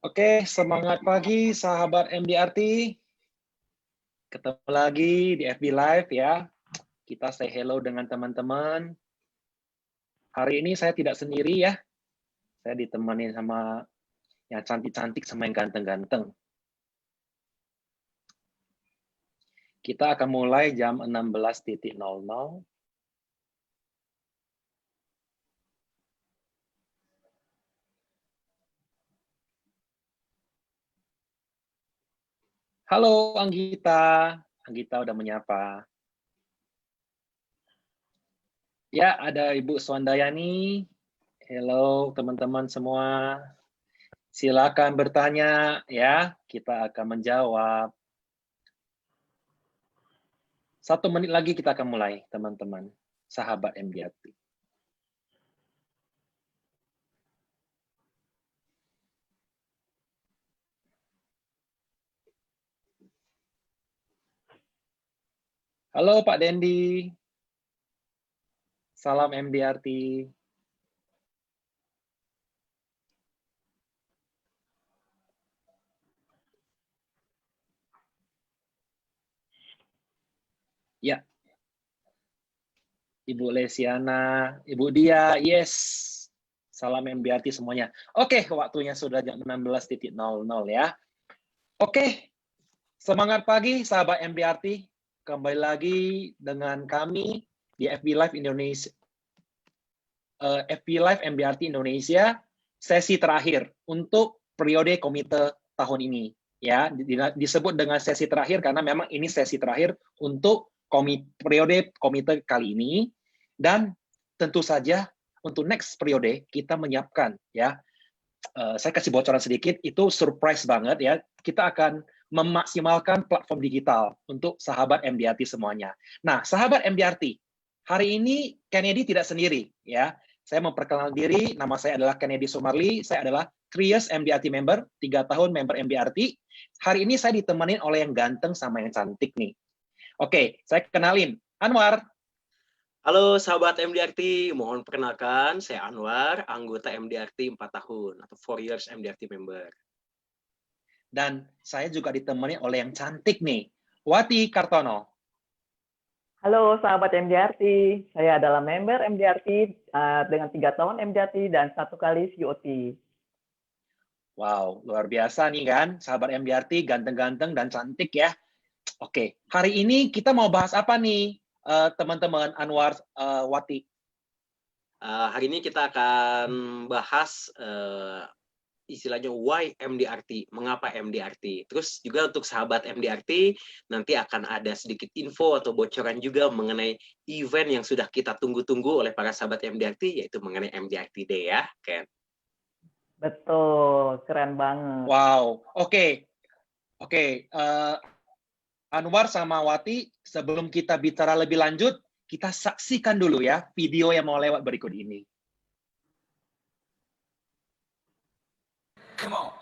Oke, semangat pagi sahabat MDRT. Ketemu lagi di FB Live ya. Kita say hello dengan teman-teman. Hari ini saya tidak sendiri ya. Saya ditemani sama yang cantik-cantik sama yang ganteng-ganteng. Kita akan mulai jam 16.00. Halo Anggita. Anggita udah menyapa. Ya, ada Ibu Swandayani. Hello teman-teman semua. Silakan bertanya ya, kita akan menjawab. 1 menit lagi kita akan mulai, teman-teman, sahabat MDRT. Halo Pak Dendi. Salam MDRT. Ya. Ibu Lesiana, Ibu Dia, yes. Salam MDRT semuanya. Oke, waktunya sudah jam 16.00 ya. Oke, semangat pagi sahabat MDRT. Kembali lagi dengan kami di FB Live Indonesia. FB Live MDRT Indonesia, sesi terakhir untuk periode komite tahun ini. Ya, disebut dengan sesi terakhir karena memang ini sesi terakhir untuk periode komite kali ini, dan tentu saja untuk next periode kita menyiapkan ya. Saya kasih bocoran sedikit, itu surprise banget ya. Kita akan memaksimalkan platform digital untuk sahabat MDRT semuanya. Nah, sahabat MDRT, hari ini Kennedy tidak sendiri ya. Saya memperkenalkan diri, nama saya adalah Kennedy Sumarli, saya adalah 3 years MDRT member, 3 tahun member MDRT. Hari ini saya ditemenin oleh yang ganteng sama yang cantik nih. Oke, saya kenalin, Anwar. Halo sahabat MDRT, mohon perkenalkan, saya Anwar, anggota MDRT 4 tahun, atau 4 years MDRT member. Dan saya juga ditemani oleh yang cantik nih, Wati Kartono. Halo sahabat MDRT, saya adalah member MDRT dengan 3 tahun MDRT dan 1 kali VOT. Wow, luar biasa nih kan, sahabat MDRT, ganteng-ganteng dan cantik ya. Oke, hari ini kita mau bahas apa nih, teman-teman Anwar, Wati? Hari ini kita akan bahas istilahnya why MDRT, mengapa MDRT. Terus juga untuk sahabat MDRT, nanti akan ada sedikit info atau bocoran juga mengenai event yang sudah kita tunggu-tunggu oleh para sahabat MDRT, yaitu mengenai MDRT Day ya, Ken. Betul, keren banget. Wow, oke. Anwar sama Wati, sebelum kita bicara lebih lanjut, kita saksikan dulu ya video yang mau lewat berikut ini. Come on.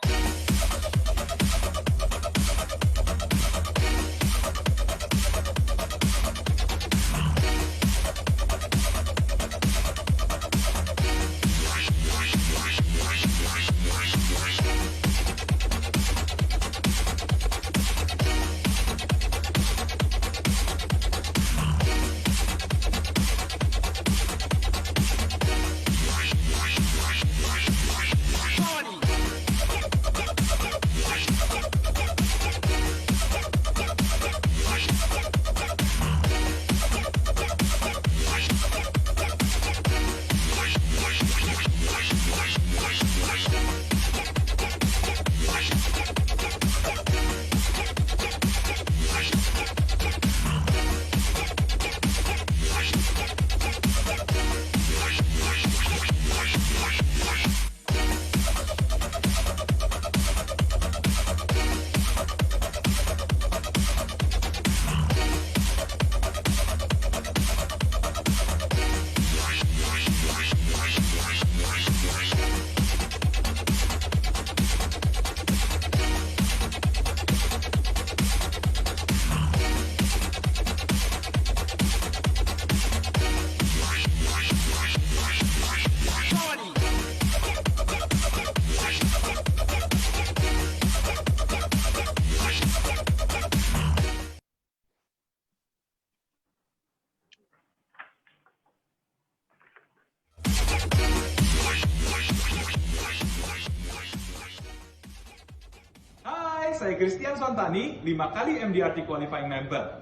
saya Christian Sontani, 5 kali MDRT Qualifying Member.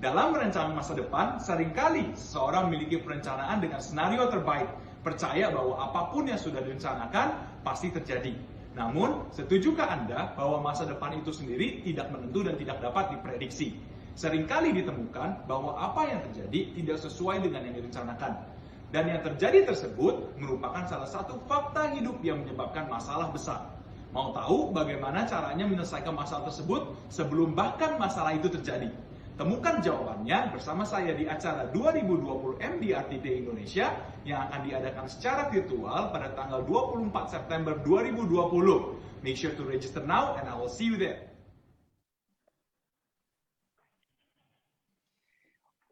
Dalam merencanakan masa depan, seringkali seseorang memiliki perencanaan dengan senario terbaik, percaya bahwa apapun yang sudah direncanakan pasti terjadi. Namun, setujukah Anda bahwa masa depan itu sendiri tidak menentu dan tidak dapat diprediksi? Seringkali ditemukan bahwa apa yang terjadi tidak sesuai dengan yang direncanakan. Dan yang terjadi tersebut merupakan salah satu fakta hidup yang menyebabkan masalah besar. Mau tahu bagaimana caranya menyelesaikan masalah tersebut sebelum bahkan masalah itu terjadi? Temukan jawabannya bersama saya di acara 2020 MDRT Day Indonesia yang akan diadakan secara virtual pada tanggal 24 September 2020. Make sure to register now and I will see you there.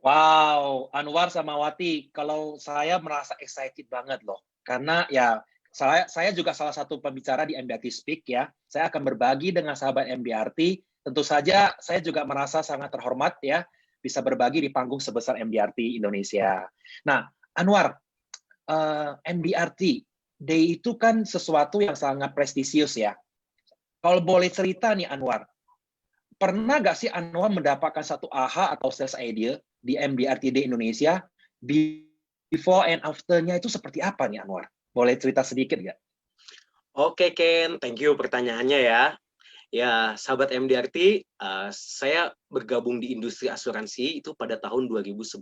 Wow, Anwar sama Wati, kalau saya merasa excited banget loh. Karena ya saya juga salah satu pembicara di MDRT Speak ya. Saya akan berbagi dengan sahabat MDRT. Tentu saja saya juga merasa sangat terhormat ya bisa berbagi di panggung sebesar MDRT Indonesia. Nah, Anwar, MDRT Day itu kan sesuatu yang sangat prestisius ya. Kalau boleh cerita nih Anwar, pernah nggak sih Anwar mendapatkan satu aha atau sales idea di MDRT Day Indonesia? Before and after-nya itu seperti apa nih Anwar? Boleh cerita sedikit nggak? Oke Ken, thank you pertanyaannya ya. Ya, sahabat MDRT, saya bergabung di industri asuransi itu pada tahun 2011.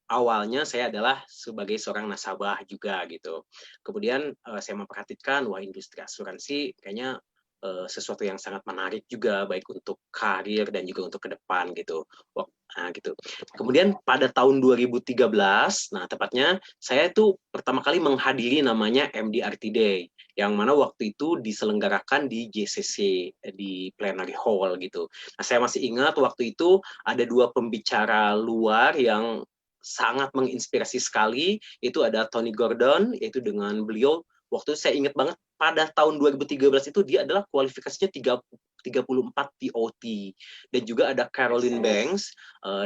Awalnya saya adalah sebagai seorang nasabah juga gitu. Kemudian saya memperhatikan, wah industri asuransi kayaknya sesuatu yang sangat menarik juga, baik untuk karir dan juga untuk ke depan gitu. Nah, gitu. Kemudian pada tahun 2013, nah tepatnya saya itu pertama kali menghadiri namanya MDRT Day, yang mana waktu itu diselenggarakan di JCC, di Plenary Hall gitu. Nah, saya masih ingat waktu itu ada dua pembicara luar yang sangat menginspirasi sekali, itu ada Tony Gordon, yaitu dengan beliau, waktu itu saya ingat banget, pada tahun 2013 itu dia adalah kualifikasinya 34 TOT. Dan juga ada Caroline Banks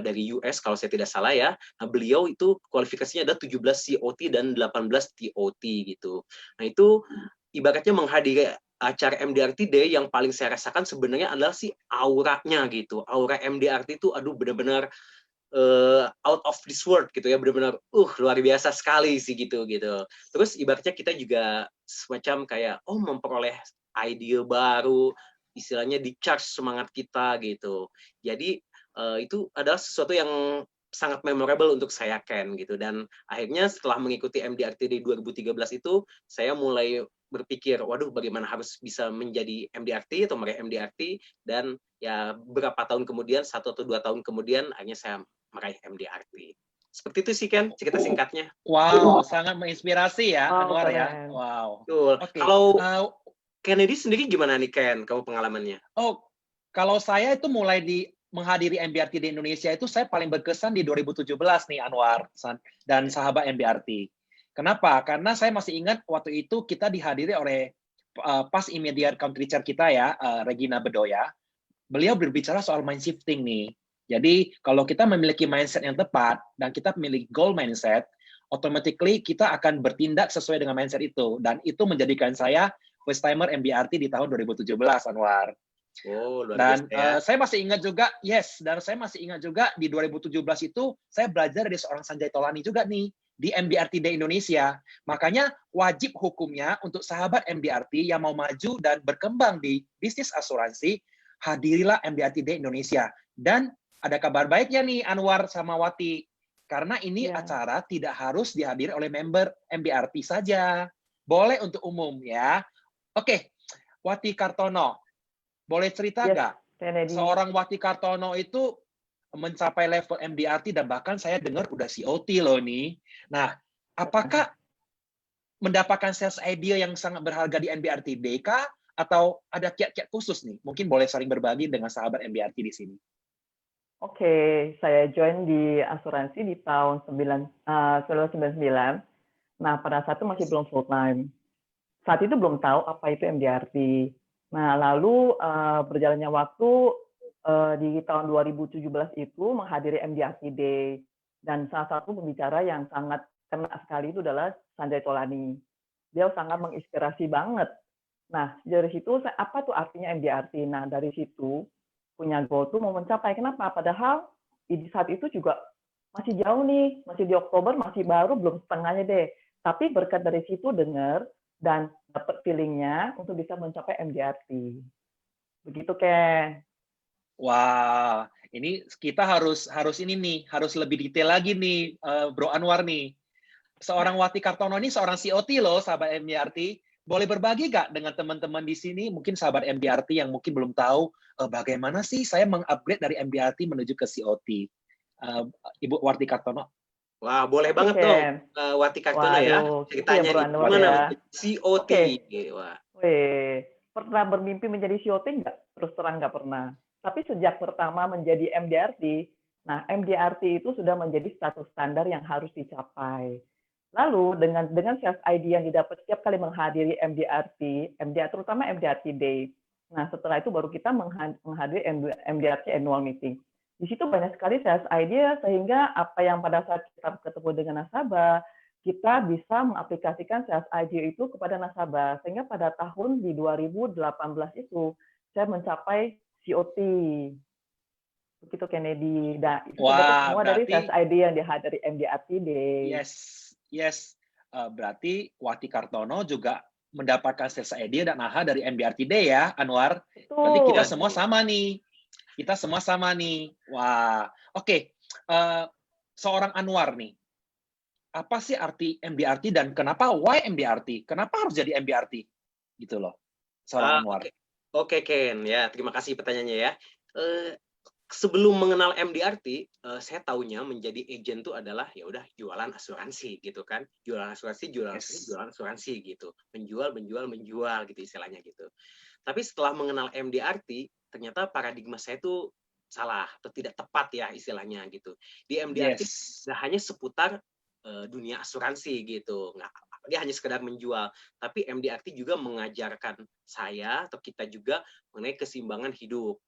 dari US kalau saya tidak salah ya. Nah, beliau itu kualifikasinya ada 17 COT dan 18 TOT gitu. Nah, itu ibaratnya menghadiri acara MDRT Day yang paling saya rasakan sebenarnya adalah si auranya gitu. Aura MDRT itu aduh benar-benar out of this world gitu ya, benar-benar luar biasa sekali sih gitu. Terus ibaratnya kita juga semacam kayak memperoleh ide baru, istilahnya di-charge semangat kita gitu. Jadi itu adalah sesuatu yang sangat memorable untuk saya Ken gitu. Dan akhirnya setelah mengikuti MDRT di 2013 itu saya mulai berpikir, waduh bagaimana harus bisa menjadi MDRT atau meraih MDRT, dan ya beberapa tahun kemudian, 1 atau 2 tahun kemudian akhirnya saya meraih MDRT. Seperti itu sih Ken, cerita singkatnya. Wow, sangat menginspirasi ya Anwar ya. Keren. Wow. Betul. Oke. Kalau Kennedy sendiri gimana nih Ken, kamu pengalamannya? Kalau saya itu mulai menghadiri MDRT di Indonesia itu saya paling berkesan di 2017 nih Anwar dan sahabat MDRT. Kenapa? Karena saya masih ingat waktu itu kita dihadiri oleh pas immediate country chair kita ya, Regina Bedoya. Beliau berbicara soal mind shifting nih. Jadi kalau kita memiliki mindset yang tepat dan kita memiliki goal mindset, automatically kita akan bertindak sesuai dengan mindset itu. Dan itu menjadikan saya first timer MDRT di tahun 2017 Anwar. Dan saya masih ingat juga, dan saya masih ingat juga di 2017 itu saya belajar dari seorang Sanjay Tolani juga nih di MDRT Day Indonesia. Makanya wajib hukumnya untuk sahabat MDRT yang mau maju dan berkembang di bisnis asuransi, hadirilah MDRT Day Indonesia. Dan ada kabar baiknya nih Anwar sama Wati, karena ini acara tidak harus dihadiri oleh member MDRT saja, boleh untuk umum ya. Oke, Wati Kartono, boleh cerita nggak? Seorang Wati Kartono itu mencapai level MDRT dan bahkan saya dengar udah COT loh nih. Nah, apakah mendapatkan sales idea yang sangat berharga di MDRT Day kah? Atau ada kiat-kiat khusus nih? Mungkin boleh saling berbagi dengan sahabat MDRT di sini. Oke, saya join di asuransi di tahun 1999. Nah, pada saat itu masih belum full time. Saat itu belum tahu apa itu MDRT. Nah, lalu berjalannya waktu di tahun 2017 itu menghadiri MDRT Day, dan salah satu pembicara yang sangat kena sekali itu adalah Sanjay Tolani. Dia sangat menginspirasi banget Nah, dari situ apa tuh artinya MDRT? Nah, dari situ punya goal tuh mau mencapai. Kenapa? Padahal di saat itu juga masih jauh nih, masih di Oktober, masih baru, belum setengahnya deh. Tapi berkat dari situ dengar dan dapat feelingnya untuk bisa mencapai MDRT. Begitu, Ken. Wah, ini kita harus ini nih, harus lebih detail lagi nih, Bro Anwar nih. Seorang Wati Kartono ini seorang COT loh, sahabat MDRT. Boleh berbagi nggak dengan teman-teman di sini, mungkin sahabat MDRT yang mungkin belum tahu bagaimana sih saya mengupgrade dari MDRT menuju ke COT. Ibu Wati Kartono. Wah, boleh Oke, banget Ken. dong, Wati Kartono ya. Waduh, gitu ya, Ceritanya Bro nih, Anwar gimana ya. menjadi COT? Oke. Wah. Weh, pernah bermimpi menjadi COT nggak? Terus terang nggak pernah. Tapi sejak pertama menjadi MDRT, nah MDRT itu sudah menjadi status standar yang harus dicapai. Lalu dengan sales ID yang didapat setiap kali menghadiri MDRT, terutama MDRT Day. Nah, setelah itu baru kita menghadiri MDRT Annual Meeting. Di situ banyak sekali sales idea sehingga apa yang pada saat kita ketemu dengan nasabah, kita bisa mengaplikasikan sales ID itu kepada nasabah. Sehingga pada tahun di 2018 itu saya mencapai COT. Begitu, Kennedy. Nah, itu dapat Wah, semua dari sales berarti ID yang dihadiri MDRT Day. yes. Berarti Wati Kartono juga mendapatkan sales ID dan AHA dari MDRT Day ya, Anwar. Berarti kita Betul. semua sama nih. Kita semua sama nih. Wah, oke. Seorang Anwar nih, apa sih arti MDRT dan kenapa why MDRT? Kenapa harus jadi MDRT? Gitu loh, seorang Anwar. Oke, Ken. Ya, terima kasih pertanyaannya ya. Sebelum mengenal MDRT, saya taunya menjadi agent itu adalah ya udah jualan asuransi gitu kan. Jualan asuransi gitu. Menjual gitu istilahnya gitu. Tapi setelah mengenal MDRT, ternyata paradigma saya itu salah atau tidak tepat ya istilahnya gitu. Di MDRT nggak hanya seputar dunia asuransi gitu. Nggak, dia hanya sekedar menjual. Tapi MDRT juga mengajarkan saya atau kita juga mengenai keseimbangan hidup.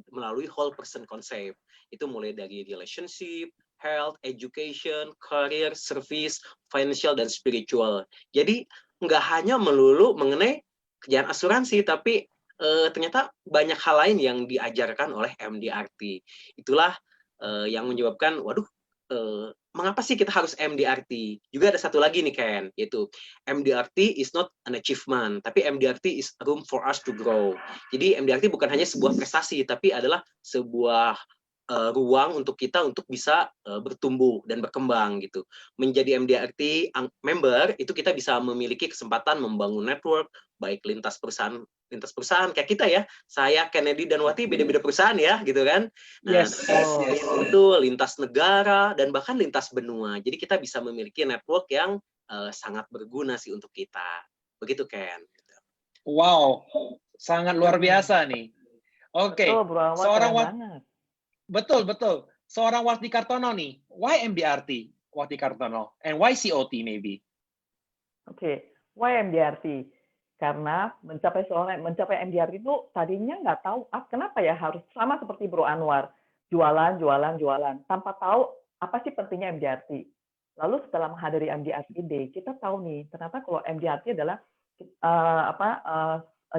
Melalui whole person concept. Itu mulai dari relationship, health, education, career, service, financial, dan spiritual. Jadi nggak hanya melulu mengenai kerjaan asuransi, tapi ternyata banyak hal lain yang diajarkan oleh MDRT. Itulah yang menyebabkan, waduh, mengapa sih kita harus MDRT? Juga ada satu lagi nih, Ken, yaitu MDRT is not an achievement, tapi MDRT is a room for us to grow. Jadi MDRT bukan hanya sebuah prestasi, tapi adalah sebuah ruang untuk kita untuk bisa bertumbuh dan berkembang gitu. Menjadi MDRT member itu kita bisa memiliki kesempatan membangun network baik lintas perusahaan kayak kita ya. Saya, Kennedy dan Wati beda-beda perusahaan ya gitu kan. Nah, itu lintas negara dan bahkan lintas benua. Jadi kita bisa memiliki network yang sangat berguna sih untuk kita. Begitu, Ken. Wow, sangat luar biasa nih. Oke, seorang Betul. Seorang Wati Kartono nih, why MDRT, Wati Kartono, and why COT maybe? Oke, why MDRT? Karena mencapai MDRT itu tadinya nggak tahu kenapa ya harus sama seperti Bro Anwar, jualan, tanpa tahu apa sih pentingnya MDRT. Lalu setelah menghadiri MDRT Day, kita tahu nih, ternyata kalau MDRT adalah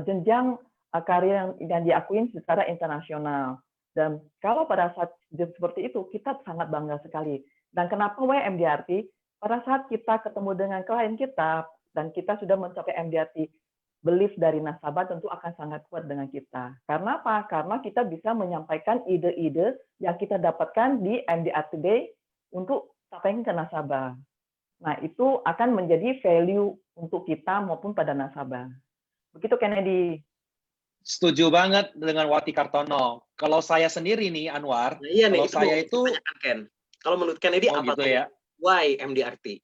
jenjang karir yang diakuin secara internasional. Dan kalau pada saat seperti itu, kita sangat bangga sekali. Dan kenapa MDRT? Pada saat kita ketemu dengan klien kita, dan kita sudah mencapai MDRT, belief dari nasabah tentu akan sangat kuat dengan kita. Karena apa? Karena kita bisa menyampaikan ide-ide yang kita dapatkan di MDRT Day untuk sampaikan ke nasabah. Nah, itu akan menjadi value untuk kita maupun pada nasabah. Begitu, Kennedy. Setuju banget dengan Wati Kartono. Kalau saya sendiri nih, Anwar, kalau saya itu... Ken. Kalau menurut Kennedy, apa gitu tuh? Ya? Why MDRT?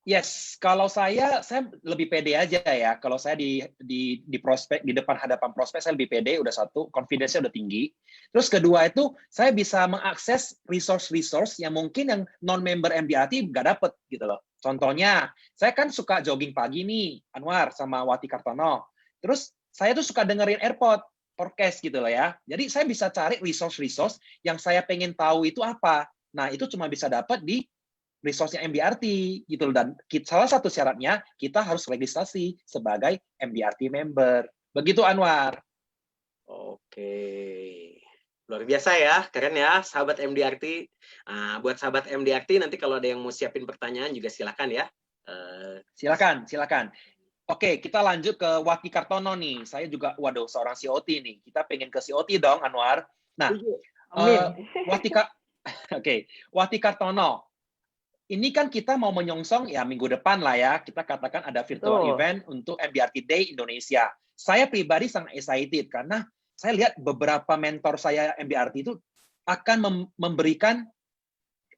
Yes, kalau saya lebih pede aja ya. Kalau saya di prospek, di depan hadapan prospek, saya lebih pede, udah satu, confidence-nya udah tinggi. Terus kedua itu, saya bisa mengakses resource yang mungkin yang non-member MDRT nggak dapet gitu loh. Contohnya, saya kan suka jogging pagi nih, Anwar sama Wati Kartono. Terus saya tuh suka dengerin AirPod, podcast gitu loh ya. Jadi saya bisa cari resource yang saya pengen tahu itu apa. Nah, itu cuma bisa dapat di resource-nya MDRT gitu loh. Dan salah satu syaratnya kita harus registrasi sebagai MDRT member. Begitu Anwar. Oke. Luar biasa ya, keren ya sahabat MDRT. Nah, buat sahabat MDRT nanti kalau ada yang mau siapin pertanyaan juga silakan ya. Silakan. Oke, kita lanjut ke Wati Kartono nih. Saya juga, waduh, seorang COT nih. Kita pengen ke COT dong, Anwar. Nah, Wati Kartono. Ini kan kita mau menyongsong ya minggu depan lah ya. Kita katakan ada virtual event untuk MDRT Day Indonesia. Saya pribadi sangat excited karena saya lihat beberapa mentor saya MDRT itu akan memberikan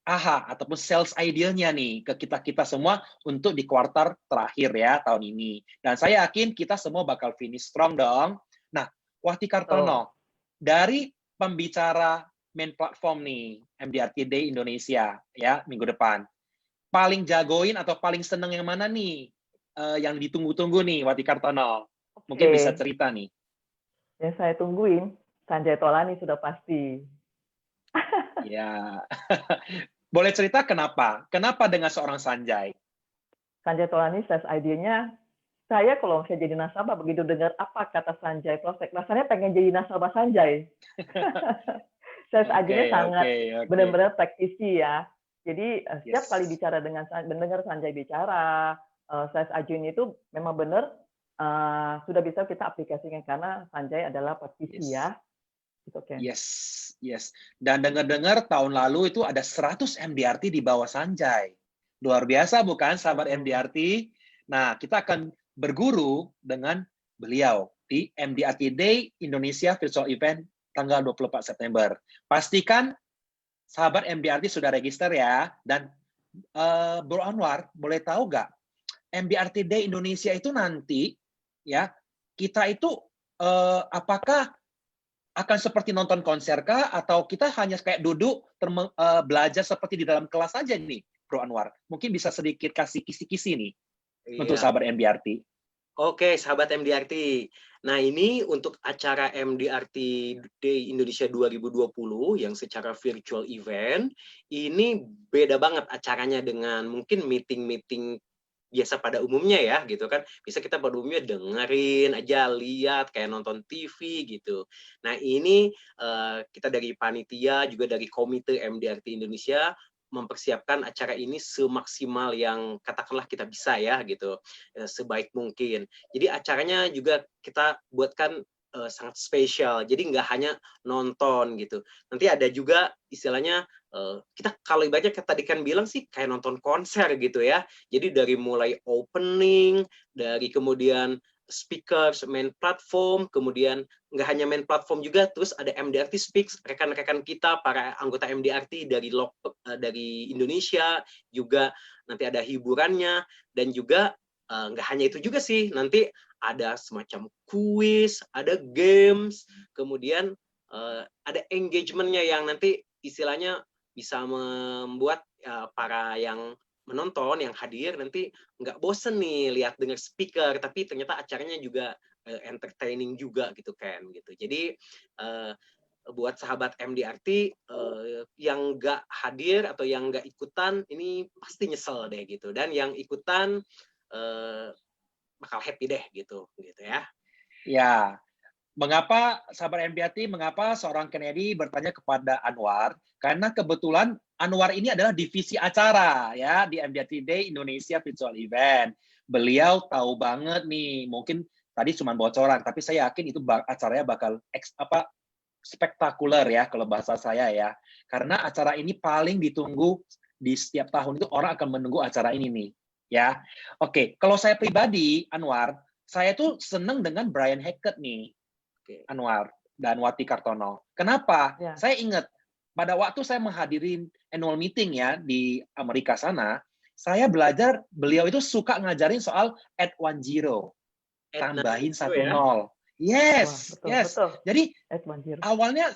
ataupun sales idea-nya nih ke kita semua untuk di kuartal terakhir ya tahun ini. Dan saya yakin kita semua bakal finish strong dong. Nah, Wati Kartono, dari pembicara main platform nih, MDRT Day Indonesia ya minggu depan, paling jagoin atau paling seneng yang mana nih yang ditunggu-tunggu nih Wati Kartono? Mungkin bisa cerita nih. Yang saya tungguin, Sanjay Tolani sudah pasti. Ya. Boleh cerita kenapa? Kenapa dengan seorang Sanjay? Sanjay Tolani, sales idea-nya, saya kalau saya jadi nasabah, begitu dengar apa kata Sanjay Prospek, rasanya pengen jadi nasabah Sanjay. Sales idea-nya sangat benar-benar praktisi ya. Jadi setiap kali bicara mendengar Sanjay bicara, sales idea itu memang benar sudah bisa kita aplikasikan karena Sanjay adalah praktisi ya. Okay. Yes. Dan dengar-dengar tahun lalu itu ada 100 MDRT di bawah Sanjay. Luar biasa bukan sahabat MDRT? Nah, kita akan berguru dengan beliau di MDRT Day Indonesia Virtual Event tanggal 24 September. Pastikan sahabat MDRT sudah register ya. Dan Bro Anwar, boleh tahu nggak MDRT Day Indonesia itu nanti ya kita itu apakah akan seperti nonton konser kah atau kita hanya kayak duduk belajar seperti di dalam kelas aja nih, Bro Anwar? Mungkin bisa sedikit kasih kisi-kisi nih untuk sahabat MDRT. Oke, sahabat MDRT. Nah, ini untuk acara MDRT Day Indonesia 2020 yang secara virtual event, ini beda banget acaranya dengan mungkin meeting-meeting biasa pada umumnya ya gitu kan, bisa kita pada umumnya dengerin aja, lihat kayak nonton TV gitu. Nah ini kita dari panitia juga dari komite MDRT Indonesia mempersiapkan acara ini semaksimal yang katakanlah kita bisa ya gitu, sebaik mungkin. Jadi acaranya juga kita buatkan sangat spesial, jadi nggak hanya nonton gitu. Nanti ada juga istilahnya kita kalau ibaratnya tadi kan bilang sih kayak nonton konser gitu ya. Jadi dari mulai opening, dari kemudian speakers, main platform, kemudian nggak hanya main platform juga, terus ada MDRT Speaks, rekan-rekan kita para anggota MDRT dari Indonesia juga nanti ada hiburannya, dan juga nggak hanya itu juga sih, nanti ada semacam kuis, ada games, kemudian ada engagement-nya yang nanti istilahnya bisa membuat para yang menonton, yang hadir nanti nggak bosen nih lihat dengar speaker, tapi ternyata acaranya juga entertaining juga gitu kan gitu. Jadi buat sahabat MDRT yang nggak hadir atau yang nggak ikutan ini pasti nyesel deh gitu, dan yang ikutan bakal happy deh gitu ya. Ya. Mengapa sahabat MDRT, mengapa seorang Kennedy bertanya kepada Anwar? Karena kebetulan Anwar ini adalah divisi acara ya di MDRT Day Indonesia Virtual Event. Beliau tahu banget nih, mungkin tadi cuma bocoran, tapi saya yakin itu acaranya bakal spektakuler ya kalau bahasa saya ya. Karena acara ini paling ditunggu di setiap tahun, itu orang akan menunggu acara ini nih ya. Oke, kalau saya pribadi Anwar, saya tuh seneng dengan Brian Hackett nih. Anwar dan Wati Kartono. Kenapa? Ya. Saya ingat pada waktu saya menghadiri annual meeting ya di Amerika sana, saya belajar beliau itu suka ngajarin soal add 10, tambahin 10. Ya? Yes, wah, betul, yes. Betul. Jadi awalnya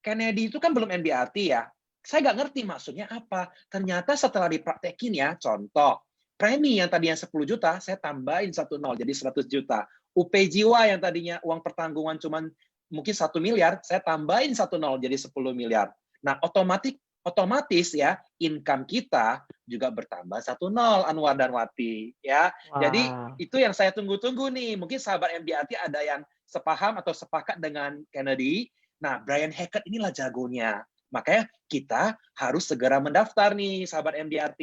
Kennedy itu kan belum MDRT ya. Saya nggak ngerti maksudnya apa. Ternyata setelah dipraktekin ya, contoh premi yang tadinya 10 juta, saya tambahin 10 jadi 100 juta. UP Jiwa yang tadinya uang pertanggungan cuman mungkin 1 miliar, saya tambahin 10 jadi 10 miliar. Nah, otomatis otomatis ya income kita juga bertambah 1-0 Anwar dan Wati ya. Jadi Wah. itu yang saya tunggu-tunggu nih. Mungkin sahabat MDRT ada yang sepaham atau sepakat dengan Kennedy. Nah, Brian Hackett inilah jagonya. Makanya kita harus segera mendaftar nih sahabat MDRT.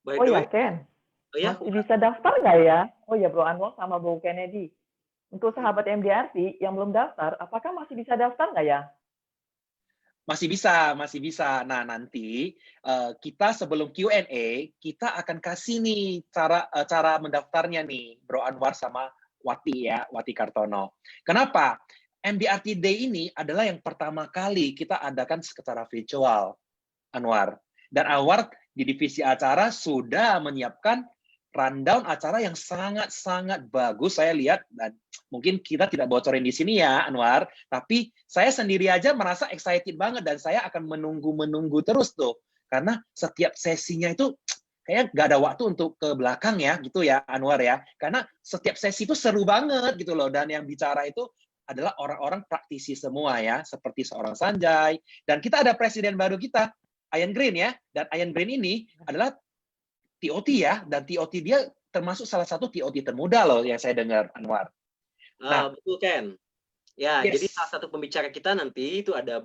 By Oh the ya, way, Ken. ya, Masih bisa daftar nggak ya? Oh ya, Bro Anwar sama Bro Kennedy. Untuk sahabat MDRT yang belum daftar, apakah masih bisa daftar nggak ya? Masih bisa, masih bisa. Nah, nanti kita sebelum Q&A, kita akan kasih nih cara mendaftarnya nih, Bro Anwar sama Wati ya, Wati Kartono. Kenapa? MDRT Day ini adalah yang pertama kali kita adakan secara virtual, Anwar. Dan Anwar di divisi acara sudah menyiapkan rundown acara yang sangat-sangat bagus, saya lihat, dan mungkin kita tidak bocorin di sini ya, Anwar, tapi saya sendiri aja merasa excited banget, dan saya akan menunggu terus tuh, karena setiap sesinya itu kayak nggak ada waktu untuk ke belakang ya, gitu ya, Anwar ya, karena setiap sesi itu seru banget gitu loh, dan yang bicara itu adalah orang-orang praktisi semua ya, seperti seorang Sanjay, dan kita ada presiden baru kita, Ian Green ya, dan Ian Green ini adalah TOT ya, dan TOT dia termasuk salah satu TOT termuda loh yang saya dengar, Anwar. Nah, betul Ken. Ya, jadi yes. salah satu pembicara kita nanti itu ada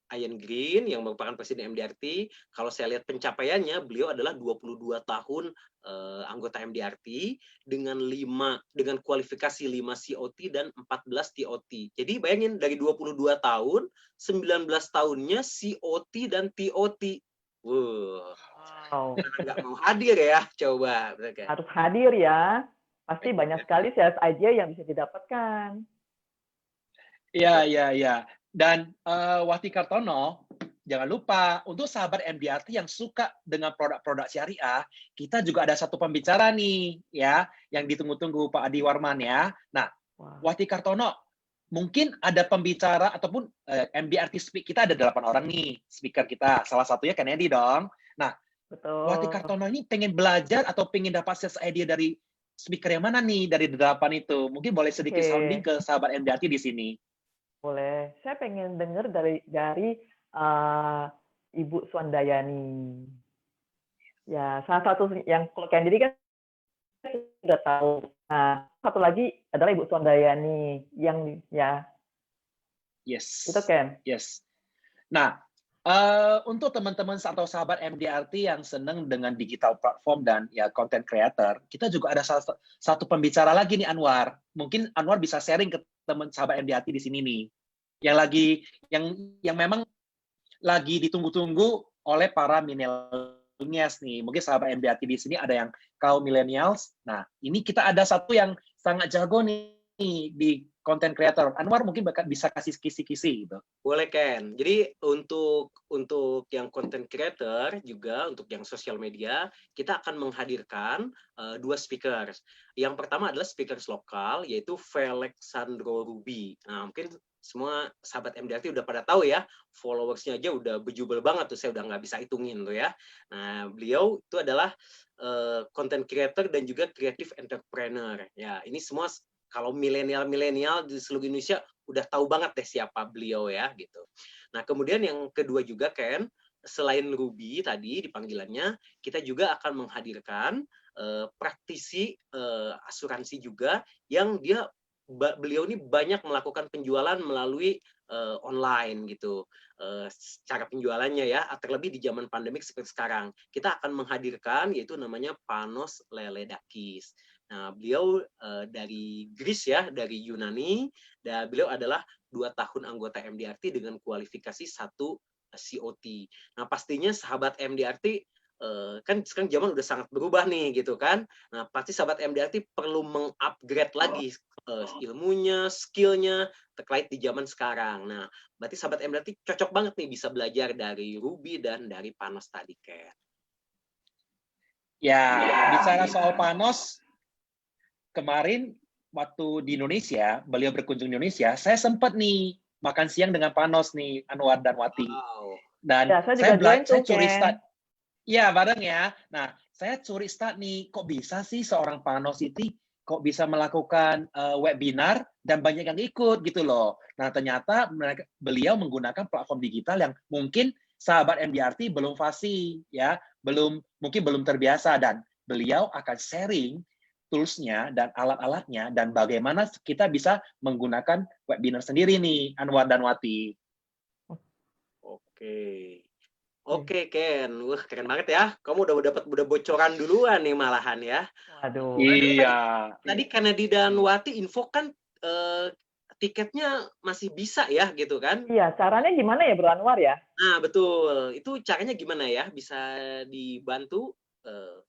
Ian Green yang merupakan presiden MDRT. Kalau saya lihat pencapaiannya, beliau adalah 22 tahun anggota MDRT dengan kualifikasi 5 COT dan 14 TOT. Jadi bayangin dari 22 tahun, 19 tahunnya COT dan TOT. Wow. Nggak mau hadir ya, coba. Harus hadir ya. Pasti banyak sekali sales idea yang bisa didapatkan. Iya. Dan Wati Kartono, jangan lupa, untuk sahabat MDRT yang suka dengan produk-produk syariah, kita juga ada satu pembicara nih, ya, yang ditunggu-tunggu Pak Adi Warman ya. Nah, Wati Kartono, mungkin ada pembicara ataupun MDRT speak, kita ada 8 orang nih, speaker kita. Salah satunya Kennedy dong. Nah, betul. Wati Kartono ini pengen belajar atau pengen dapat sales idea dari speaker yang mana nih, dari 8 itu? Mungkin boleh sedikit sounding ke sahabat MDRT di sini. Boleh. Saya pengen dengar dari Ibu Swandayani. Ya, salah satu yang kalau Kennedy kan sudah tahu. Nah, satu lagi adalah Ibu Swandayani yang ya. Yes. Itu Ken. Yes. Nah, untuk teman-teman atau sahabat MDRT yang senang dengan digital platform dan ya content creator, kita juga ada satu pembicara lagi nih Anwar. Mungkin Anwar bisa sharing ke teman sahabat MDRT di sini nih, yang memang lagi ditunggu-tunggu oleh para millennials nih. Mungkin sahabat MDRT di sini ada yang kaum millennials. Nah, ini kita ada satu yang sangat jago nih di content creator. Anwar mungkin bisa kasih kisi-kisi gitu. Boleh Ken. Jadi untuk yang content creator juga untuk yang sosial media, kita akan menghadirkan 2 speakers. Yang pertama adalah speakers lokal, yaitu Felixandro Ruby. Nah, mungkin semua sahabat MDRT udah pada tahu ya, followersnya aja udah bejubel banget tuh, saya udah nggak bisa hitungin tuh ya. Nah, beliau itu adalah content creator dan juga creative entrepreneur. Ya, ini semua kalau milenial di seluruh Indonesia udah tahu banget deh siapa beliau ya gitu. Nah, kemudian yang kedua juga Ken, selain Ruby tadi di panggilannya, kita juga akan menghadirkan praktisi asuransi juga yang beliau ini banyak melakukan penjualan melalui online gitu. Cara penjualannya ya, terlebih di zaman pandemik seperti sekarang. Kita akan menghadirkan yaitu namanya Panos Leledakis. Nah, beliau dari Greece ya, dari Yunani, dan beliau adalah 2 tahun anggota MDRT dengan kualifikasi 1 COT. Nah, pastinya sahabat MDRT kan sekarang zaman udah sangat berubah nih gitu kan. Nah, pasti sahabat MDRT perlu mengupgrade lagi ilmunya, skillnya terkait di zaman sekarang. Nah, berarti sahabat MDRT cocok banget nih bisa belajar dari Ruby dan dari Panos tadi, Ken. Ya, bicara soal Panos, kemarin waktu di Indonesia, beliau berkunjung di Indonesia, saya sempat nih makan siang dengan Panos nih, Anwar dan Wati. Wow. Dan ya, saya curi start. Iya, bareng ya. Nah, saya curi start nih, kok bisa sih seorang Panos itu kok bisa melakukan webinar dan banyak yang ikut gitu loh. Nah, ternyata beliau menggunakan platform digital yang mungkin sahabat MDRT belum fasih, ya, mungkin belum terbiasa, dan beliau akan sharing tools-nya dan alat-alatnya dan bagaimana kita bisa menggunakan webinar sendiri nih, Anwar dan Wati. Oke Ken, wah keren banget ya. Kamu udah bocoran duluan nih malahan ya. Aduh. Iya. Tadi Kennedy dan Wati info kan tiketnya masih bisa ya gitu kan? Iya, caranya gimana ya Bro Anwar ya? Nah betul, itu caranya gimana ya? Bisa dibantu?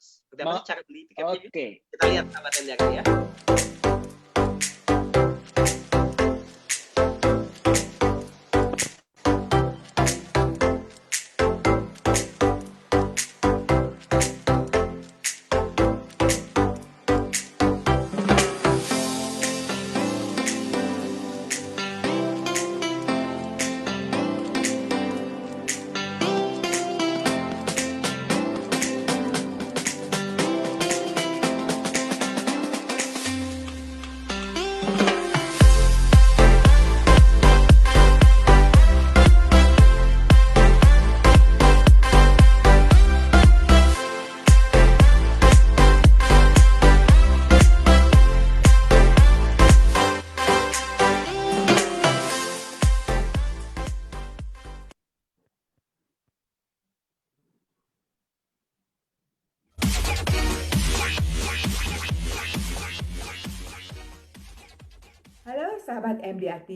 Seperti apa sih cara beli tiketnya? Oke. Kita lihat sahabat MDRT ya. Halo sahabat MDRT,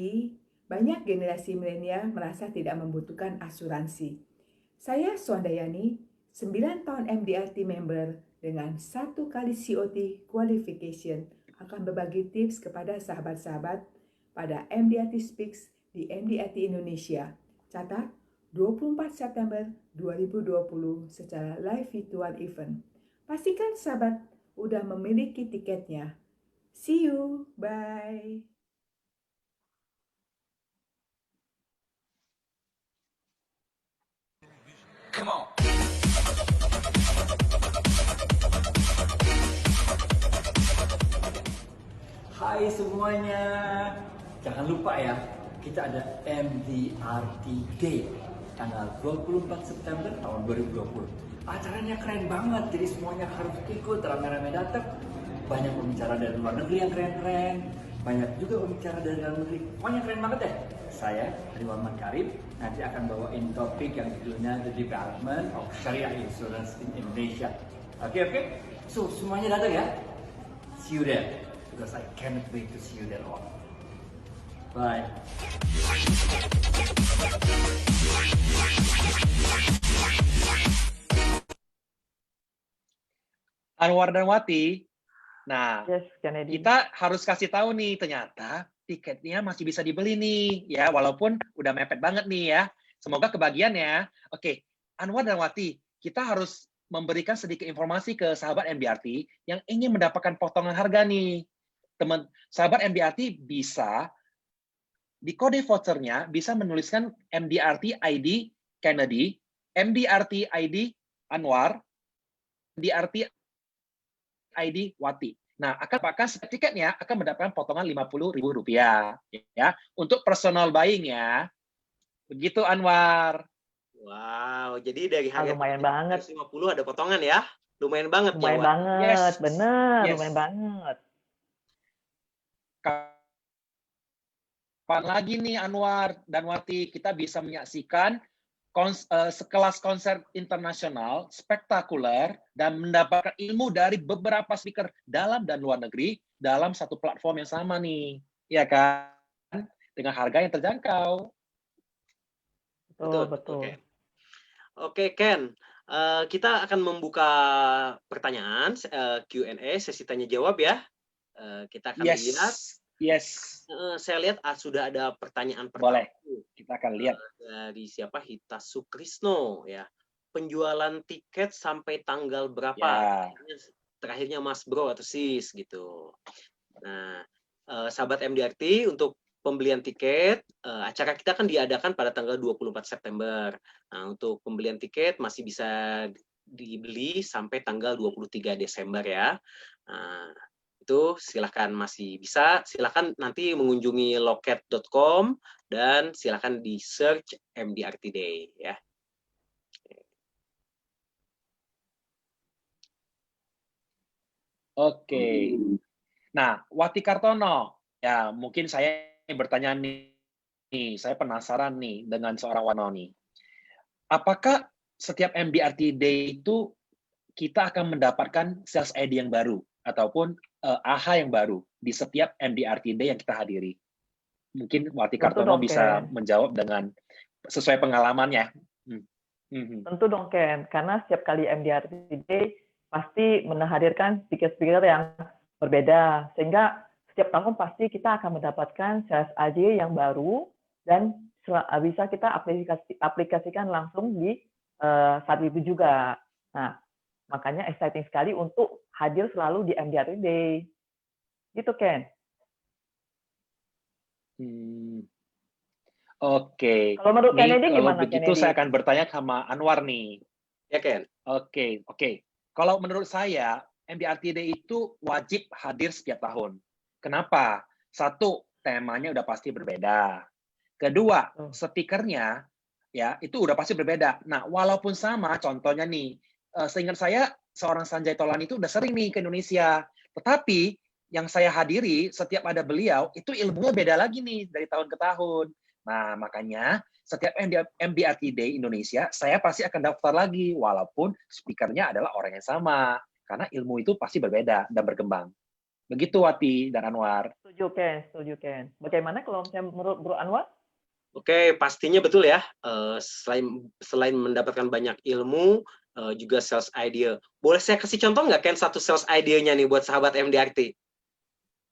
banyak generasi milenial merasa tidak membutuhkan asuransi. Saya Swandayani, 9 tahun MDRT member dengan 1 kali COT qualification akan berbagi tips kepada sahabat-sahabat pada MDRT Speaks di MDRT Indonesia. Catat, 24 September 2020 secara live virtual event. Pastikan sahabat udah memiliki tiketnya. See you, bye. Come on. Hai semuanya. Jangan lupa ya, kita ada MDRT Day tanggal 24 September tahun 2020. Acaranya keren banget, jadi semuanya harus ikut, rame-rame datang. Banyak pembicara dari luar negeri yang keren-keren, banyak juga pembicara dari dalam negeri. Pokoknya keren banget deh. Saya, Riwan Makarim, nanti akan bawain topik yang judulnya The Development of Sharia Insurance in Indonesia. Oke. So, semuanya datang ya. See you there, because I cannot wait to see you there all. Bye. Anwar dan Wati, nah, Yes, Kennedy. kita harus kasih tahu nih, ternyata tiketnya masih bisa dibeli nih, ya, walaupun udah mepet banget nih ya. Semoga kebagian ya. Oke, Anwar dan Wati, kita harus memberikan sedikit informasi ke sahabat MDRT yang ingin mendapatkan potongan harga nih. Sahabat MDRT bisa, di kode vouchernya bisa menuliskan MDRT ID Kennedy, MDRT ID Anwar, MDRT ID Wati. Nah, apakah tiketnya akan mendapatkan potongan Rp50.000 ya untuk personal buying ya. Begitu Anwar. Wow, jadi dari harga lumayan banget. 50 ada potongan ya. Lumayan banget Lumayan ya, banget, Yes. bener, Yes. lumayan banget. Kapan lagi nih Anwar dan Wati kita bisa menyaksikan sekelas konser internasional spektakuler dan mendapatkan ilmu dari beberapa speaker dalam dan luar negeri dalam satu platform yang sama nih, ya kan? Dengan harga yang terjangkau. Betul. Oke, Ken. Kita akan membuka pertanyaan Q&A, sesi tanya jawab ya. Kita akan lihat. Yes. Saya lihat sudah ada pertanyaan Boleh. pertama. Kita akan lihat. Dari siapa? Hita Sukrisno ya. Penjualan tiket sampai tanggal berapa? Ya. Terakhirnya Mas Bro atau Sis gitu. Nah, sahabat MDRT, untuk pembelian tiket, acara kita kan diadakan pada tanggal 24 September. Nah, untuk pembelian tiket masih bisa dibeli sampai tanggal 23 Desember ya. Nah, itu silahkan masih bisa, silahkan nanti mengunjungi loket.com dan silahkan di search MDRT Day ya. Oke. Nah, Wati Kartono, ya mungkin saya bertanya nih, saya penasaran nih dengan seorang Wano nih. Apakah setiap MDRT Day itu kita akan mendapatkan sales ID yang baru ataupun AHA yang baru di setiap MDRT Day yang kita hadiri? Mungkin Wati Tentu Kartono dong, bisa Ken. menjawab dengan sesuai pengalamannya. Tentu dong, Ken. Karena setiap kali MDRT Day pasti menghadirkan speaker-speaker yang berbeda. Sehingga setiap tahun pasti kita akan mendapatkan sales ID yang baru dan bisa kita aplikasikan langsung di saat itu juga. Nah, makanya exciting sekali untuk hadir selalu di MDRT Day. Gitu, Ken. Oke. Kalau menurut Kennedy Kalau gimana, begitu Kennedy? saya akan bertanya sama Anwar nih. Ya, Ken. Oke. Kalau menurut saya, MDRT Day itu wajib hadir setiap tahun. Kenapa? Satu, temanya udah pasti berbeda. Kedua, speakernya ya itu udah pasti berbeda. Nah, walaupun sama, contohnya nih, seingat saya seorang Sanjay Tolani itu udah sering nih ke Indonesia. Tetapi yang saya hadiri setiap ada beliau itu ilmunya beda lagi nih dari tahun ke tahun. Nah, makanya setiap MDRT Day Indonesia, saya pasti akan daftar lagi, walaupun speakernya adalah orang yang sama. Karena ilmu itu pasti berbeda dan berkembang. Begitu, Wati dan Anwar. Setuju, Ken. Bagaimana kalau misalnya menurut Bro Anwar? Oke, pastinya betul ya. Selain mendapatkan banyak ilmu, juga sales idea. Boleh saya kasih contoh nggak, Ken, satu sales idea-nya nih buat sahabat MDRT?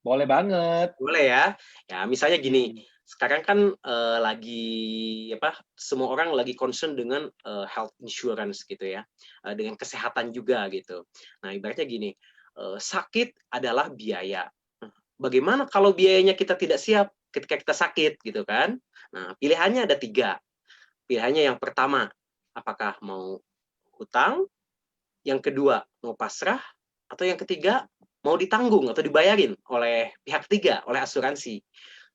Boleh banget. Boleh ya. Ya, misalnya gini. Sekarang kan semua orang lagi concern dengan health insurance gitu ya, dengan kesehatan juga gitu. Nah, ibaratnya gini, sakit adalah biaya. Bagaimana kalau biayanya kita tidak siap ketika kita sakit gitu kan? Nah, pilihannya ada 3. Pilihannya yang pertama, apakah mau hutang? Yang kedua, mau pasrah? Atau yang ketiga, mau ditanggung atau dibayarin oleh pihak ketiga, oleh asuransi.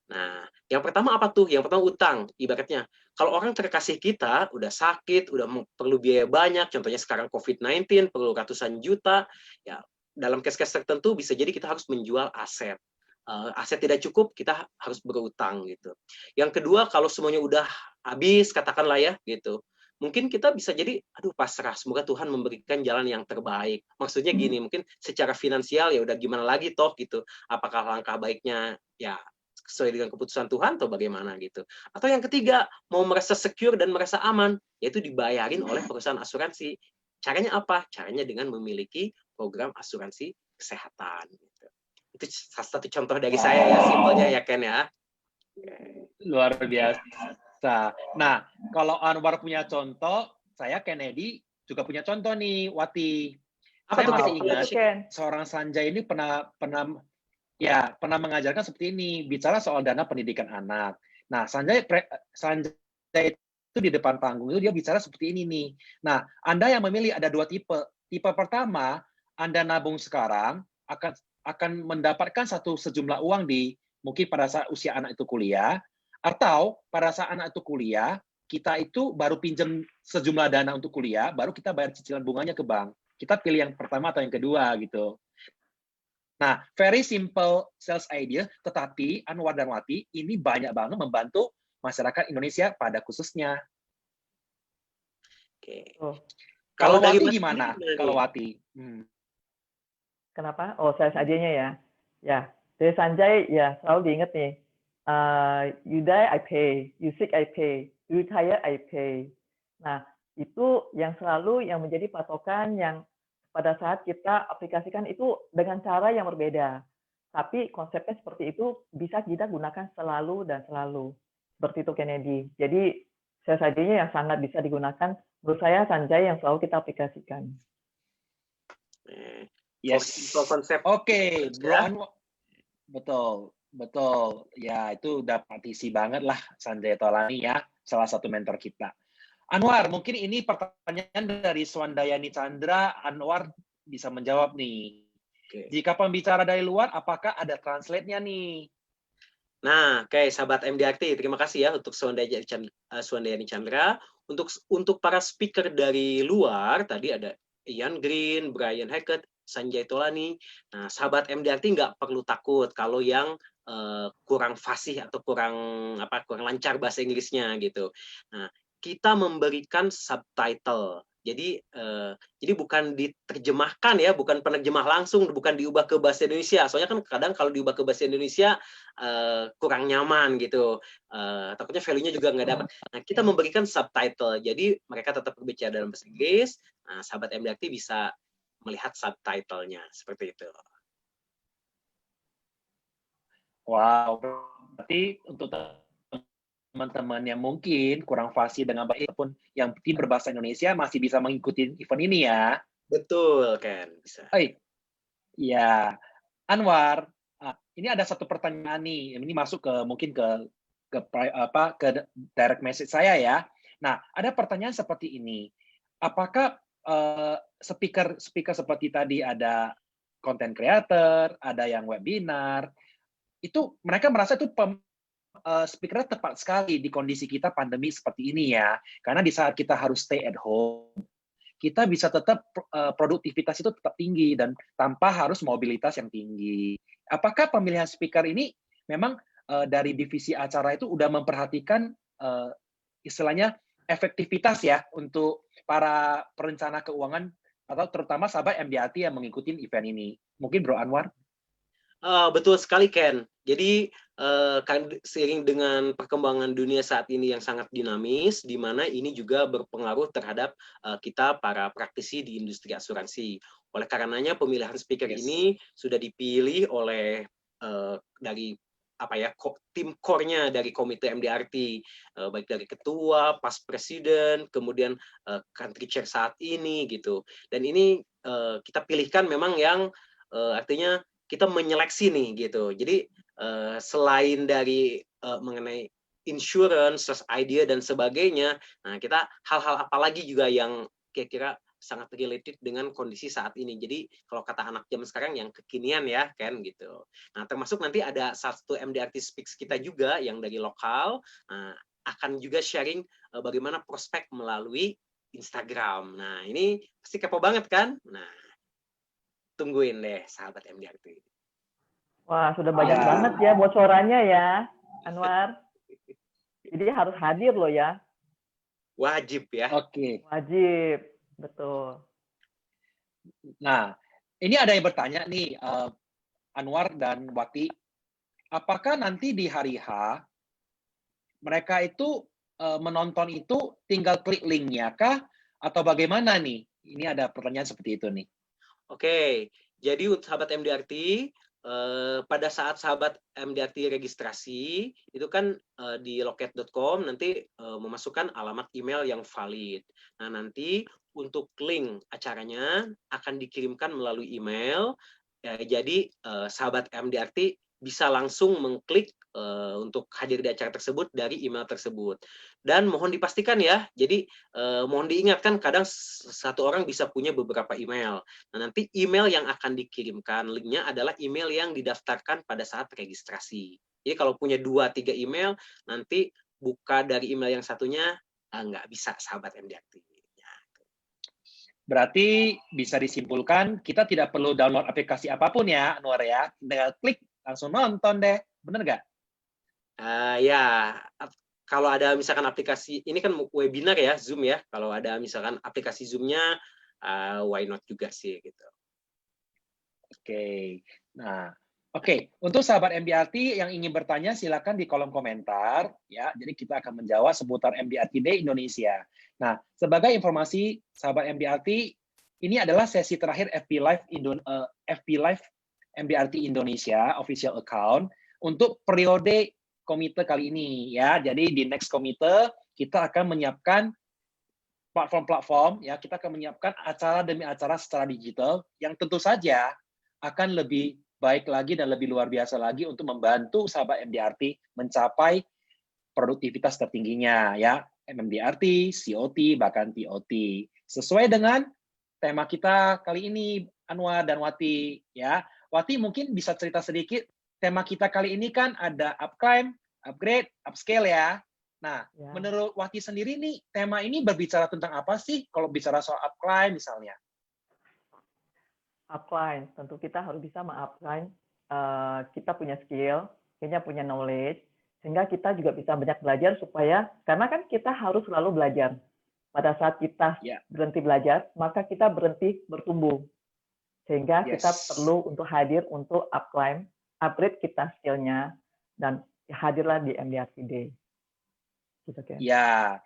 Nah, yang pertama apa tuh? Yang pertama utang, ibaratnya. Kalau orang terkasih kita, udah sakit, udah perlu biaya banyak, contohnya sekarang COVID-19, perlu ratusan juta, ya dalam case-case tertentu bisa jadi kita harus menjual aset. Aset tidak cukup, kita harus berutang gitu. Yang kedua, kalau semuanya udah habis, katakanlah ya, gitu. Mungkin kita bisa jadi, aduh pasrah, semoga Tuhan memberikan jalan yang terbaik. Maksudnya gini, mungkin secara finansial ya udah gimana lagi toh gitu. Apakah langkah baiknya ya sesuai dengan keputusan Tuhan atau bagaimana gitu. Atau yang ketiga, mau merasa secure dan merasa aman, yaitu dibayarin oleh perusahaan asuransi. Caranya apa? Caranya dengan memiliki program asuransi kesehatan. Gitu. Itu salah satu contoh dari saya ya, simpelnya ya Ken ya. Luar biasa. Nah, kalau Anwar punya contoh, saya Kennedy juga punya contoh nih, Wati. Apa Saya tuh, masih ingat Ken? seorang Sanjay ini pernah mengajarkan seperti ini, bicara soal dana pendidikan anak. Nah, Sanjay itu di depan panggung itu dia bicara seperti ini nih. Nah, Anda yang memilih ada 2 tipe. Tipe pertama, Anda nabung sekarang akan mendapatkan sejumlah uang di mungkin pada saat usia anak itu kuliah, atau pada saat anak itu kuliah, kita itu baru pinjam sejumlah dana untuk kuliah, baru kita bayar cicilan bunganya ke bank. Kita pilih yang pertama atau yang kedua gitu. Nah, very simple sales idea, tetapi Anwar dan Wati ini banyak banget membantu masyarakat Indonesia pada khususnya. Oke. Kalau Wati gimana? Kalau Wati? Kenapa? Oh, sales idea-nya ya. Ya, dari Sanjay ya selalu diingat nih. You die, I pay. You sick, I pay. You retire, I pay. Nah, itu yang selalu yang menjadi patokan yang pada saat kita aplikasikan itu dengan cara yang berbeda. Tapi konsepnya seperti itu bisa kita gunakan selalu dan selalu. Seperti itu Kennedy. Jadi sales idea-nya yang sangat bisa digunakan, menurut saya Sanjay yang selalu kita aplikasikan. Yes. Konsep. Oke, Bro Anwar. Betul. Ya, itu udah praktisi banget lah Sanjay Tolani ya, salah satu mentor kita. Anwar, mungkin ini pertanyaan dari Swandayani Chandra. Anwar bisa menjawab nih. Okay. Jika pembicara dari luar, apakah ada translate-nya nih? Nah, oke, sahabat MDRT, terima kasih ya untuk Swandayani Chandra. Untuk para speaker dari luar, tadi ada Ian Green, Brian Hackett, Sanjay Tolani. Nah, sahabat MDRT nggak perlu takut kalau yang kurang fasih atau kurang lancar bahasa Inggrisnya gitu. Nah, kita memberikan subtitle. Jadi bukan diterjemahkan ya, bukan penerjemah langsung, bukan diubah ke bahasa Indonesia. Soalnya kan kadang kalau diubah ke bahasa Indonesia kurang nyaman gitu. Takutnya value-nya juga nggak dapat. Nah, kita memberikan subtitle. Jadi mereka tetap berbicara dalam bahasa Inggris. Nah, sahabat MDRT bisa melihat subtitle-nya seperti itu. Wow, berarti untuk teman-teman yang mungkin kurang fasih dengan baik pun yang tidak berbahasa Indonesia masih bisa mengikuti event ini ya. Betul, Ken. Bisa. Ya, Anwar, ini ada satu pertanyaan nih. Ini masuk ke mungkin ke direct message saya ya. Nah, ada pertanyaan seperti ini. Apakah speaker seperti tadi ada content creator, ada yang webinar, itu mereka merasa itu speakernya tepat sekali di kondisi kita pandemi seperti ini ya. Karena di saat kita harus stay at home, kita bisa tetap produktivitas itu tetap tinggi dan tanpa harus mobilitas yang tinggi. Apakah pemilihan speaker ini memang dari divisi acara itu udah memperhatikan istilahnya efektivitas ya untuk para perencana keuangan atau terutama sahabat MDRT yang mengikuti event ini? Mungkin Bro Anwar? Betul sekali, Ken. Jadi seiring dengan perkembangan dunia saat ini yang sangat dinamis, di mana ini juga berpengaruh terhadap kita para praktisi di industri asuransi. Oleh karenanya pemilihan speaker ini sudah dipilih oleh dari tim core-nya dari komite MDRT, baik dari ketua, pas presiden, kemudian country chair saat ini gitu. Dan ini kita pilihkan memang yang artinya kita menyeleksi nih gitu. Jadi selain dari mengenai insurance, idea dan sebagainya, nah kita hal-hal apa lagi juga yang kira-kira sangat related dengan kondisi saat ini. Jadi kalau kata anak zaman sekarang yang kekinian ya kan gitu. Nah termasuk nanti ada satu MDRT Speaks kita juga yang dari lokal akan juga sharing bagaimana prospek melalui Instagram. Nah ini pasti kepo banget kan? Nah tungguin deh sahabat MDRT. Wah, sudah banyak banget ya bocorannya ya, Anwar. Jadi harus hadir loh ya. Wajib ya. Oke. Wajib, betul. Nah, ini ada yang bertanya nih, Anwar dan Wati, apakah nanti di hari H mereka itu menonton itu tinggal klik link-nya kah atau bagaimana nih? Ini ada pertanyaan seperti itu nih. Oke, jadi untuk sahabat MDRT, pada saat sahabat MDRT registrasi, itu kan di loket.com nanti memasukkan alamat email yang valid. Nah, nanti untuk link acaranya akan dikirimkan melalui email. Jadi sahabat MDRT bisa langsung mengklik untuk hadir di acara tersebut dari email tersebut. Dan mohon dipastikan ya, jadi mohon diingatkan kadang satu orang bisa punya beberapa email. Nah, nanti email yang akan dikirimkan linknya adalah email yang didaftarkan pada saat registrasi. Jadi kalau punya 2-3 email, nanti buka dari email yang satunya nggak bisa sahabat MDRT. Berarti bisa disimpulkan kita tidak perlu download aplikasi apapun ya, Anwar ya. Tinggal klik langsung nonton deh, bener nggak? Ya, kalau ada misalkan aplikasi, ini kan webinar ya, Zoom ya. Kalau ada misalkan aplikasi Zoom-nya, why not juga sih gitu. Oke. Nah, oke. Untuk sahabat MDRT yang ingin bertanya, silakan di kolom komentar ya. Jadi kita akan menjawab seputar MDRT Day Indonesia. Nah, sebagai informasi sahabat MDRT, ini adalah sesi terakhir FP Live MDRT Indonesia official account untuk periode komite kali ini ya. Jadi di next komite kita akan menyiapkan platform-platform ya, kita akan menyiapkan acara demi acara secara digital yang tentu saja akan lebih baik lagi dan lebih luar biasa lagi untuk membantu sahabat MDRT mencapai produktivitas tertingginya ya, MDRT, COT, bahkan TOT. Sesuai dengan tema kita kali ini, Anwar dan Wati ya. Wati mungkin bisa cerita sedikit, tema kita kali ini kan ada upclimb, upgrade, upscale ya. Nah, menurut Wati sendiri nih, tema ini berbicara tentang apa sih kalau bicara soal upclimb misalnya? upline. Tentu kita harus bisa mengupline kita punya skill, kita punya knowledge, sehingga kita juga bisa banyak belajar supaya, karena kan kita harus selalu belajar. Pada saat kita berhenti belajar, maka kita berhenti bertumbuh. Sehingga kita perlu untuk hadir untuk upgrade kita skillnya, dan hadirlah di MDRT Day. Gitu, kan? Ya,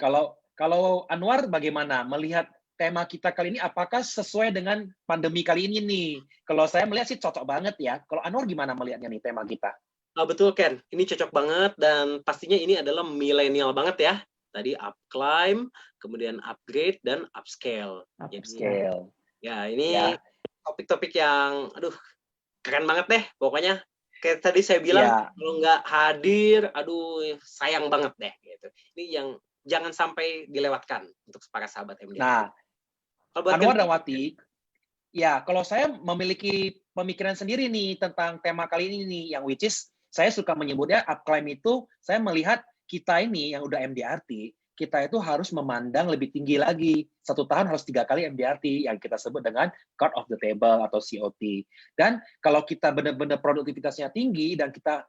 kalau Anwar bagaimana melihat tema kita kali ini? Apakah sesuai dengan pandemi kali ini nih? Kalau saya melihat sih cocok banget ya. Kalau Anwar gimana melihatnya nih tema kita? Betul Ken, ini cocok banget dan pastinya ini adalah milenial banget ya. Tadi upclimb, kemudian upgrade dan upscale. Upscale. Ya, ini topik-topik yang aduh keren banget deh pokoknya. Kayak tadi saya bilang kalau nggak hadir, aduh sayang banget deh gitu. Ini yang jangan sampai dilewatkan untuk para sahabat MDRT. Nah, Anwar dan Wati, ya kalau saya memiliki pemikiran sendiri nih tentang tema kali ini nih, yang which is saya suka menyebutnya upclimb itu, saya melihat kita ini yang udah MDRT, kita itu harus memandang lebih tinggi lagi. 1 tahun harus 3 kali MDRT, yang kita sebut dengan card of the table atau COT. Dan kalau kita benar-benar produktivitasnya tinggi dan kita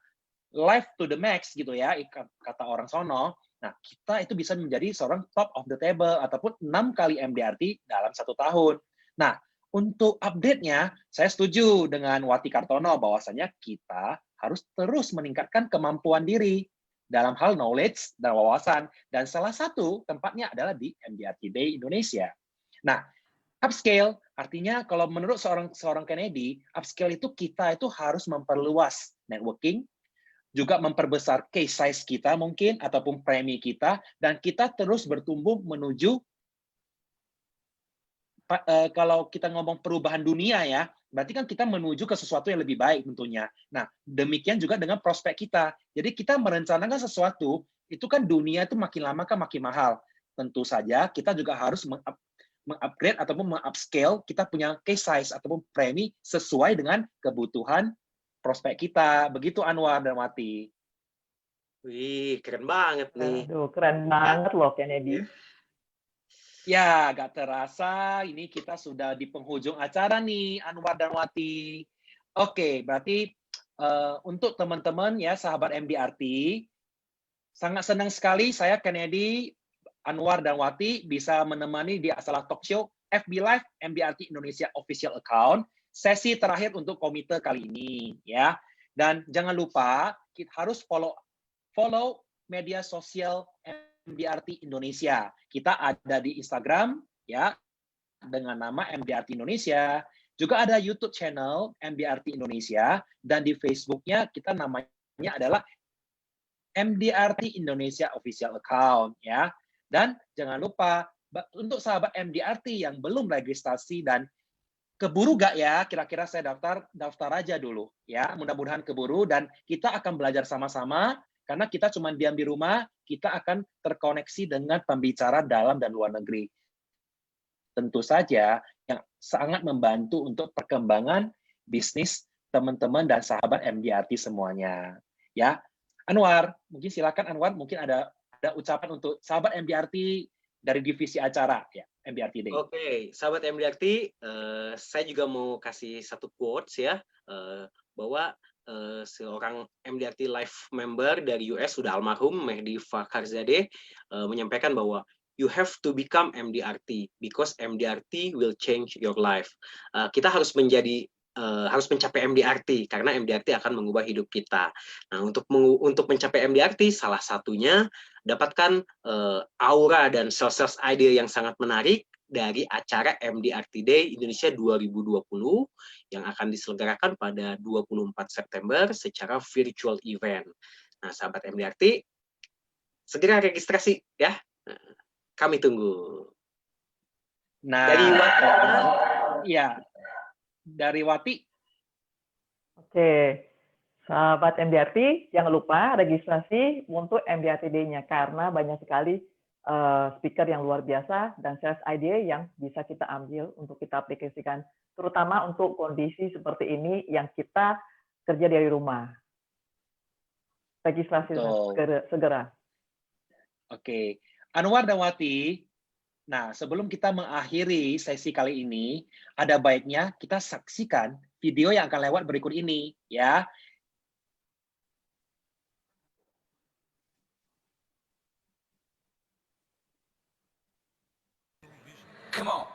live to the max gitu ya, kata orang sono, nah kita itu bisa menjadi seorang top of the table ataupun 6 kali MDRT dalam 1 tahun. Nah, untuk update-nya, saya setuju dengan Wati Kartono bahwasanya kita harus terus meningkatkan kemampuan diri dalam hal knowledge dan wawasan. Dan salah satu tempatnya adalah di MDRT Day Indonesia. Nah, upscale artinya kalau menurut seorang Kennedy, upscale itu kita itu harus memperluas networking, juga memperbesar case size kita mungkin, ataupun premi kita, dan kita terus bertumbuh menuju, kalau kita ngomong perubahan dunia ya, berarti kan kita menuju ke sesuatu yang lebih baik tentunya. Nah, demikian juga dengan prospek kita. Jadi kita merencanakan sesuatu, itu kan dunia itu makin lama kan makin mahal. Tentu saja kita juga harus mengupgrade ataupun mengupscale kita punya case size ataupun premi sesuai dengan kebutuhan prospek kita. Begitu Anwar dan Wati. Wih, keren banget nih. Aduh, keren banget loh Kennedy. Ya, gak terasa ini kita sudah di penghujung acara nih, Anwar dan Wati. Oke, berarti untuk teman-teman ya, sahabat MDRT, sangat senang sekali saya Kennedy, Anwar dan Wati bisa menemani di Asalah Talk Show FB Live MDRT Indonesia Official Account, sesi terakhir untuk komite kali ini ya. Dan jangan lupa kita harus follow media sosial MDRT Indonesia. Kita ada di Instagram ya dengan nama MDRT Indonesia. Juga ada YouTube channel MDRT Indonesia dan di Facebooknya kita namanya adalah MDRT Indonesia Official Account ya. Dan jangan lupa untuk sahabat MDRT yang belum registrasi dan keburu gak ya, kira-kira saya daftar aja dulu ya. Mudah-mudahan keburu dan kita akan belajar sama-sama. Karena kita cuma diam di rumah, kita akan terkoneksi dengan pembicara dalam dan luar negeri. Tentu saja yang sangat membantu untuk perkembangan bisnis teman-teman dan sahabat MDRT semuanya. Ya, Anwar, mungkin silakan Anwar, mungkin ada ucapan untuk sahabat MDRT dari divisi acara ya MDRT Day. Oke, sahabat MDRT, saya juga mau kasih satu quotes ya, bahwa seorang MDRT Life member dari US sudah almarhum Mehdi Fakhrizadeh menyampaikan bahwa you have to become MDRT because MDRT will change your life. Kita harus mencapai MDRT karena MDRT akan mengubah hidup kita. Nah, untuk mencapai MDRT salah satunya dapatkan aura dan sales idea yang sangat menarik dari acara MDRT Day Indonesia 2020 yang akan diselenggarakan pada 24 September secara virtual event. Nah, sahabat MDRT, segera registrasi ya. Kami tunggu. Nah, dari Wati. Ya, dari Wati. Oke, sahabat MDRT, jangan lupa registrasi untuk MDRT Day-nya karena banyak sekali speaker yang luar biasa dan sales idea yang bisa kita ambil untuk kita aplikasikan, terutama untuk kondisi seperti ini yang kita kerja dari rumah. Registrasi segera. Oke, Anwar dan Wati, Nah, sebelum kita mengakhiri sesi kali ini, ada baiknya kita saksikan video yang akan lewat berikut ini, ya. Come on.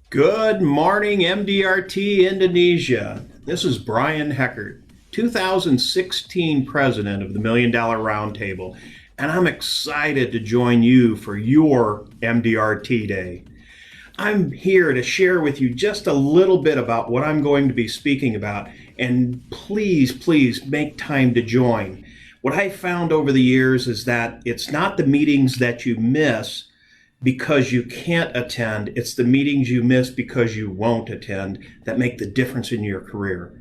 Good morning, MDRT Indonesia. This is Brian Heckert, 2016 president of the Million Dollar Roundtable, and I'm excited to join you for your MDRT Day. I'm here to share with you just a little bit about what I'm going to be speaking about, and please, please make time to join. What I found over the years is that it's not the meetings that you miss because you can't attend, it's the meetings you miss because you won't attend that make the difference in your career.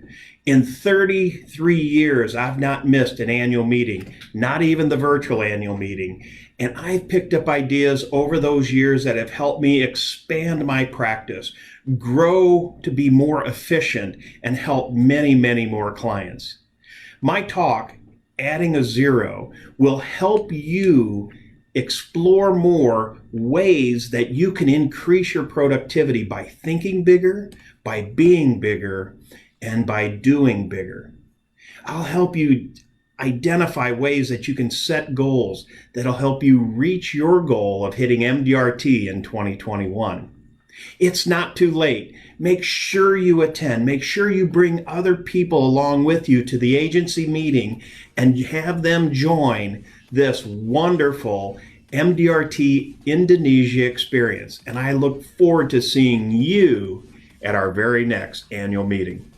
In 33 years, I've not missed an annual meeting, not even the virtual annual meeting. And I've picked up ideas over those years that have helped me expand my practice, grow to be more efficient, and help many, many more clients. My talk, Adding a Zero, will help you explore more ways that you can increase your productivity by thinking bigger, by being bigger, and by doing bigger. I'll help you identify ways that you can set goals that'll help you reach your goal of hitting MDRT in 2021. It's not too late. Make sure you attend. Make sure you bring other people along with you to the agency meeting and have them join this wonderful MDRT Indonesia experience. And I look forward to seeing you at our very next annual meeting.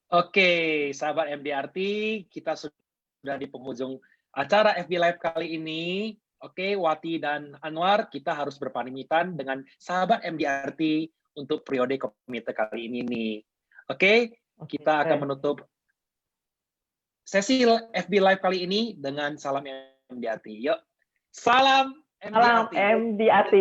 Oke, sahabat MDRT, kita sudah di penghujung acara FB Live kali ini. Oke, Wati dan Anwar, kita harus berpamitan dengan sahabat MDRT untuk periode komite kali ini nih. Oke, kita akan menutup sesi FB Live kali ini dengan salam MDRT. Yuk, salam MDRT. Salam MDRT.